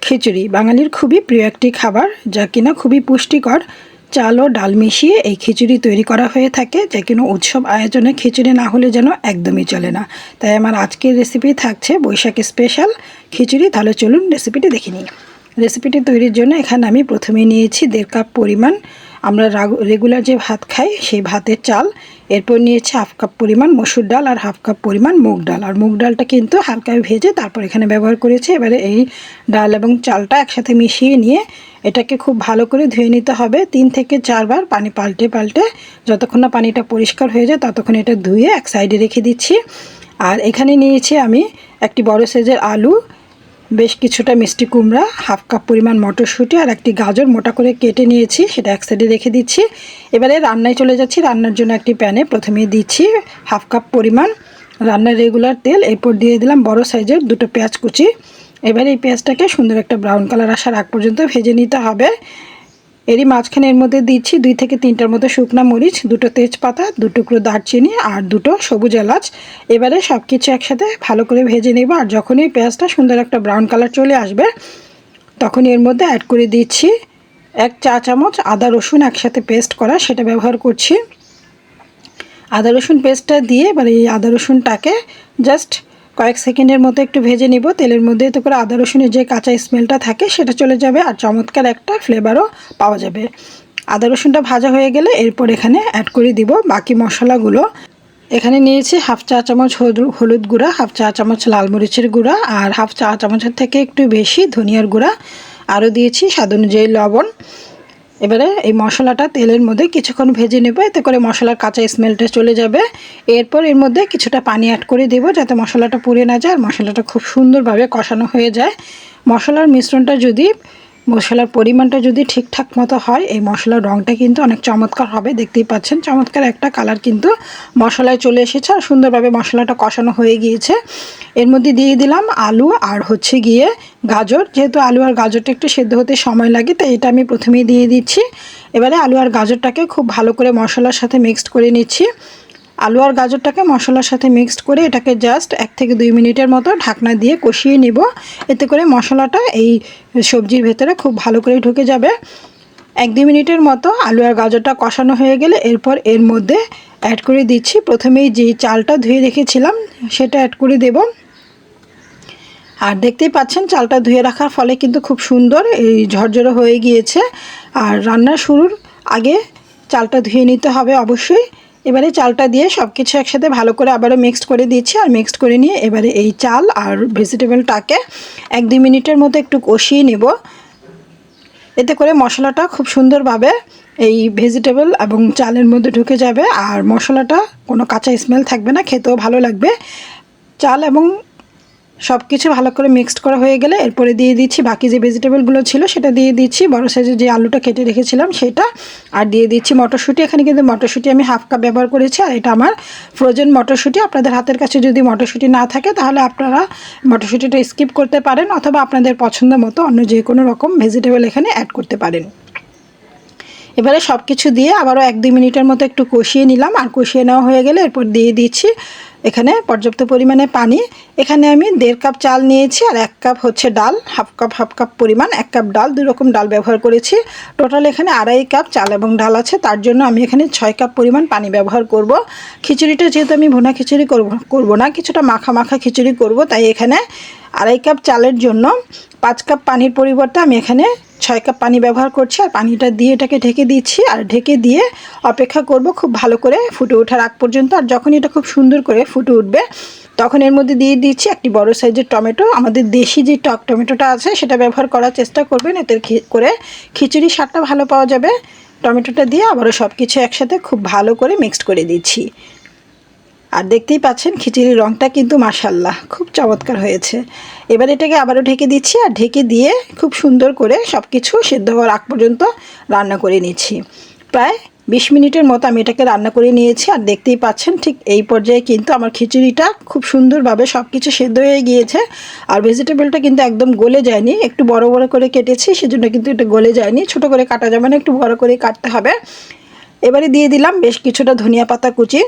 খিচুড়ি বাঙালির খুবই প্রিয় একটি খাবার, যা কিনা খুবই পুষ্টিকর। চাল ও ডাল মিশিয়ে এই খিচুড়ি তৈরি করা হয়ে থাকে, যা কিনা উৎসব আয়োজনে খিচুড়ি না হলে যেন একদমই চলে না। তাই আমার আজকের রেসিপি থাকছে বৈশাখী স্পেশাল খিচুড়ি। তাহলে চলুন রেসিপিটি দেখে নিই। রেসিপিটি তৈরির জন্য এখানে আমি প্রথমে নিয়েছি 1.5 কাপ পরিমাণ আমরা রেগুলার যে ভাত খাই সেই ভাতের চাল। এরপর নিয়েছি 1/2 কাপ পরিমাণ মসুর ডাল আর 1/2 কাপ পরিমাণ মুগ ডাল। আর মুগ ডালটা কিন্তু হালকা ভেজে তারপর এখানে ব্যবহার করেছি। এবারে এই ডাল এবং চালটা একসাথে মিশিয়ে নিয়ে এটাকে খুব ভালো করে ধুয়ে নিতে হবে 3 থেকে 4 বার পানি পাল্টে পাল্টে। যতক্ষণ না পানিটা পরিষ্কার হয়ে যায় ততক্ষণ এটা ধুয়ে এক সাইডে রেখে দিচ্ছি। আর এখানে নিয়েছি আমি একটি বড় সাইজের আলু, বেশ কিছুটা মিষ্টি কুমড়া, 1/2 কাপ পরিমাণ মটরশুঁটি আর একটি গাজর মোটা করে কেটে নিয়েছি, সেটা এক সাইডে রেখে দিচ্ছি। এবারে রান্নায় চলে যাচ্ছি। রান্নার জন্য একটি প্যানে প্রথমে দিচ্ছি 1/2 কাপ পরিমাণ রান্নার রেগুলার তেল। এরপর দিয়ে দিলাম বড় সাইজের 2টো পেঁয়াজ কুচি। এবারে এই পেঁয়াজটাকে সুন্দর একটা ব্রাউন কালার আসার আগ পর্যন্ত ভেজে নিতে হবে। এরই মাঝখানে এর মধ্যে দিচ্ছি 2 থেকে 3টার মতো শুকনো মরিচ, 2টো তেজপাতা, 2 টুকরো দারচিনি আর 2টো সবুজ এলাচ। এবারে সব কিছু একসাথে ভালো করে ভেজে নেব। আর যখনই পেঁয়াজটা সুন্দর একটা ব্রাউন কালার চলে আসবে তখন এর মধ্যে অ্যাড করে দিচ্ছি 1 চা চামচ আদা রসুন একসাথে পেস্ট করা, সেটা ব্যবহার করছি। আদা রসুন পেস্টটা দিয়ে এবার এই আদা রসুনটাকে জাস্ট কয়েক সেকেন্ডের মতো একটু ভেজে নিব তেলের মধ্যে। এতে করে আদা রসুনের যে কাঁচা স্মেলটা থাকে সেটা চলে যাবে আর চমৎকার একটা ফ্লেভারও পাওয়া যাবে। আদা রসুনটা ভাজা হয়ে গেলে এরপর এখানে অ্যাড করে দিব বাকি মশলাগুলো। এখানে নিয়েছি 1/2 চা চামচ হলুদ গুঁড়া, 1/2 চা চামচ লাল মরিচের গুঁড়া আর 1/2 চা চামচের থেকে একটু বেশি ধনিয়ার গুঁড়া। আরও দিয়েছি স্বাদ অনুযায়ী লবণ। এবারে এই মশলাটা তেলের মধ্যে কিছুক্ষণ ভেজে নেব, এতে করে মশলার কাঁচা স্মেলটা চলে যাবে। এরপর এর মধ্যে কিছুটা পানি অ্যাড করে দেব যাতে মশলাটা পুড়ে না যায় আর মশলাটা খুব সুন্দরভাবে কষানো হয়ে যায়। মশলার মিশ্রণটা যদি মশলার পরিমাণটা যদি ঠিকঠাক মতো হয় এই মশলার রঙটা কিন্তু অনেক চমৎকার হবে। দেখতেই পাচ্ছেন চমৎকার একটা কালার কিন্তু মশলায় চলে এসেছে আর সুন্দরভাবে মশলাটা কষানো হয়ে গিয়েছে। এর মধ্যে দিয়ে দিলাম আলু আর হচ্ছে গিয়ে গাজর। যেহেতু আলু আর গাজরটা একটু সেদ্ধ হতে সময় লাগে তাই এটা আমি প্রথমেই দিয়ে দিচ্ছি। এবারে আলু আর গাজরটাকে খুব ভালো করে মশলার সাথে মিক্সড করে নিচ্ছি। আলু আর গাজরটাকে মশলার সাথে মিক্সড করে এটাকে জাস্ট 1 থেকে 2 মিনিটের মতো ঢাকনা দিয়ে কষিয়ে নিব। এতে করে মশলাটা এই সবজির ভেতরে খুব ভালো করে ঢুকে যাবে। 1-2 মিনিটের মতো আলু আর গাজরটা কষানো হয়ে গেলে এরপর এর মধ্যে অ্যাড করে দিচ্ছি প্রথমেই যে চালটা ধুয়ে রেখেছিলাম সেটা অ্যাড করে দেব। আর দেখতেই পাচ্ছেন চালটা ধুয়ে রাখার ফলে কিন্তু খুব সুন্দর এই ঝরঝরে হয়ে গিয়েছে। আর রান্না শুরুর আগে চালটা ধুয়ে নিতে হবে অবশ্যই। এবারে চালটা দিয়ে সব কিছু একসাথে ভালো করে আবারও মিক্সড করে দিচ্ছি। আর মিক্সড করে নিয়ে এবারে এই চাল আর ভেজিটেবলটাকে 1-2 মিনিটের মতো একটু কষিয়ে নেব। এতে করে মশলাটা খুব সুন্দরভাবে এই ভেজিটেবল এবং চালের মধ্যে ঢুকে যাবে আর মশলাটা কোনো কাঁচা স্মেল থাকবে না, খেতেও ভালো লাগবে। চাল এবং সব কিছু ভালো করে মিক্সড করা হয়ে গেলে এরপরে দিয়ে দিচ্ছি বাকি যে ভেজিটেবলগুলো ছিল সেটা দিয়ে দিচ্ছি, বড় সাইজের যে আলুটা কেটে রেখেছিলাম সেটা। আর দিয়ে দিচ্ছি মটরশুঁটি। এখানে কিন্তু মটরশুঁটি আমি 1/2 কাপ ব্যবহার করেছি আর এটা আমার ফ্রোজেন মটরশুঁটি। আপনাদের হাতের কাছে যদি মটরশুঁটি না থাকে তাহলে আপনারা মটরশুঁটিটা স্কিপ করতে পারেন অথবা আপনাদের পছন্দ মতো অন্য যে কোনো রকম ভেজিটেবল এখানে অ্যাড করতে পারেন। এবারে সব কিছু দিয়ে আবারও 1-2 মিনিটের মতো একটু কষিয়ে নিলাম। আর কষিয়ে নেওয়া হয়ে গেলে এরপর দিয়ে দিচ্ছি এখানে পর্যাপ্ত পরিমাণে পানি। এখানে আমি 1.5 কাপ চাল নিয়েছি আর 1 কাপ হচ্ছে ডাল, 1/2 কাপ পরিমাণ 1 কাপ ডাল, 2 রকম ডাল ব্যবহার করেছি। টোটাল এখানে 2.5 কাপ চাল এবং ডাল আছে, তার জন্য আমি এখানে 6 কাপ পরিমাণ পানি ব্যবহার করব। খিচুড়িটা যেহেতু আমি ভুনা খিচুড়ি করব না, কিছুটা মাখা মাখা খিচুড়ি করব, তাই এখানে 2.5 কাপ চালের জন্য 5 কাপ পানির পরিবর্তে আমি এখানে 6 কাপ পানি ব্যবহার করছি। আর পানিটা দিয়ে এটাকে ঢেকে দিচ্ছি আর ঢেকে দিয়ে অপেক্ষা করব খুব ভালো করে ফুটে ওঠার আগ পর্যন্ত। আর যখন এটা খুব সুন্দর করে ফুটে উঠবে তখন এর মধ্যে দিয়ে দিচ্ছি একটি বড় সাইজের টমেটো। আমাদের দেশি যে টক টমেটোটা আছে সেটা ব্যবহার করার চেষ্টা করবেন, এতে করে খিচুড়ির স্বাদটা ভালো পাওয়া যাবে। টমেটোটা দিয়ে আবারও সব কিছু একসাথে খুব ভালো করে মিক্সড করে দিচ্ছি। আর দেখতেই পাচ্ছেন খিচুড়ির রঙটা কিন্তু মাশাআল্লাহ খুব চমৎকার হয়েছে। এবার এটাকে আবারও ঢেকে দিচ্ছি আর ঢেকে দিয়ে খুব সুন্দর করে সব কিছু সেদ্ধ হওয়ার আগ পর্যন্ত রান্না করে নিচ্ছি। প্রায় 20 মিনিটের মতো আমি এটাকে রান্না করে নিয়েছি। আর দেখতেই পাচ্ছেন ঠিক এই পর্যায়ে কিন্তু আমার খিচুড়িটা খুব সুন্দরভাবে সব কিছু সেদ্ধ হয়ে গিয়েছে। আর ভেজিটেবলটা কিন্তু একদম গলে যায়নি, একটু বড় বড় করে কেটেছি সেজন্য কিন্তু এটা গলে যায়নি। ছোট করে কাটা যাবে না, একটু বড় করে কাটতে হবে। এবারে দিয়ে দিলাম বেশ কিছুটা ধনিয়া পাতা কুচি।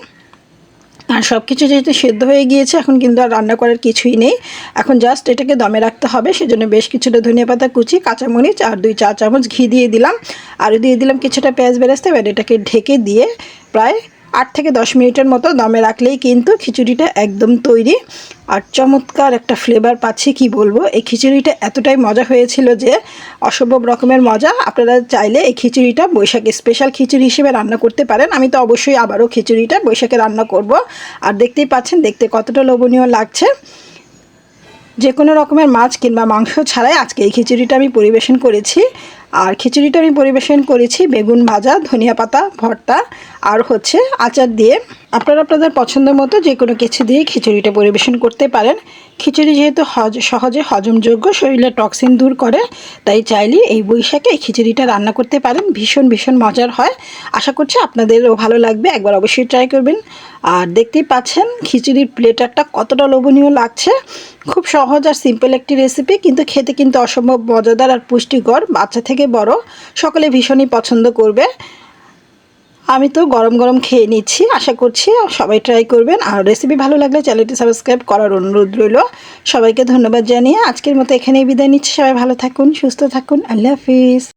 আর সব কিছু যেহেতু সেদ্ধ হয়ে গিয়েছে, এখন কিন্তু আর রান্না করার কিছুই নেই। এখন জাস্ট এটাকে দমে রাখতে হবে। সেজন্য বেশ কিছুটা ধনিয়া পাতা কুচি, কাঁচামরিচ আর 2-4 চামচ ঘি দিয়ে দিলাম। আর দিয়ে দিলাম কিছুটা পেঁয়াজ বেরেস্তা। এবার এটাকে ঢেকে দিয়ে প্রায় 8 থেকে 10 মিনিটের মতো দমে রাখলেই কিন্তু খিচুড়িটা একদম তৈরি। আর চমৎকার একটা ফ্লেভার পাচ্ছি, কি বলবো। এই খিচুড়িটা এতটাই মজা হয়েছিল যে অসম্ভব রকমের মজা। আপনারা চাইলে এই খিচুড়িটা বৈশাখী স্পেশাল খিচুড়ি হিসেবে রান্না করতে পারেন। আমি তো অবশ্যই আবারও খিচুড়িটা বৈশাখে রান্না করব। আর দেখতেই পাচ্ছেন দেখতে কতটা লোভনীয় লাগছে। যে কোনো রকমের মাছ কিংবা মাংস ছাড়াই আজকে এই খিচুড়িটা আমি পরিবেশন করেছি। আর খিচুড়িটা আমি পরিবেশন করেছি বেগুন ভাজা, ধনিয়া পাতা ভর্তা আর হচ্ছে আচার দিয়ে। আপনারা আপনাদের পছন্দ মতো যে কোনো কিছু দিয়ে খিচুড়িটা পরিবেশন করতে পারেন। খিচুড়ি যেহেতু সহজে হজমযোগ্য, শরীরে টক্সিন দূর করে, তাই চাইলে এই বৈশাখে এই খিচুড়িটা রান্না করতে পারেন। ভীষণ ভীষণ মজার হয়। আশা করছি আপনাদেরও ভালো লাগবে, একবার অবশ্যই ট্রাই করবেন। আর দেখতেই পাচ্ছেন খিচুড়ির প্লেটারটা কতটা লোভনীয় লাগছে। খুব সহজ আর সিম্পল একটি রেসিপি, কিন্তু খেতে কিন্তু অসম্ভব মজাদার আর পুষ্টিকর। বাচ্চা থেকে বড় সকলে ভীষণই পছন্দ করবে। আমি তো গরম গরম খেয়ে নিচ্ছি। আশা করছি সবাই ট্রাই করবেন। আর রেসিপি ভালো লাগলে চ্যানেলটি সাবস্ক্রাইব করার অনুরোধ রইল। সবাইকে ধন্যবাদ জানিয়ে আজকের মতো এখানেই বিদায় নিচ্ছি। সবাই ভালো থাকুন, সুস্থ থাকুন। আল্লাহ হাফিজ।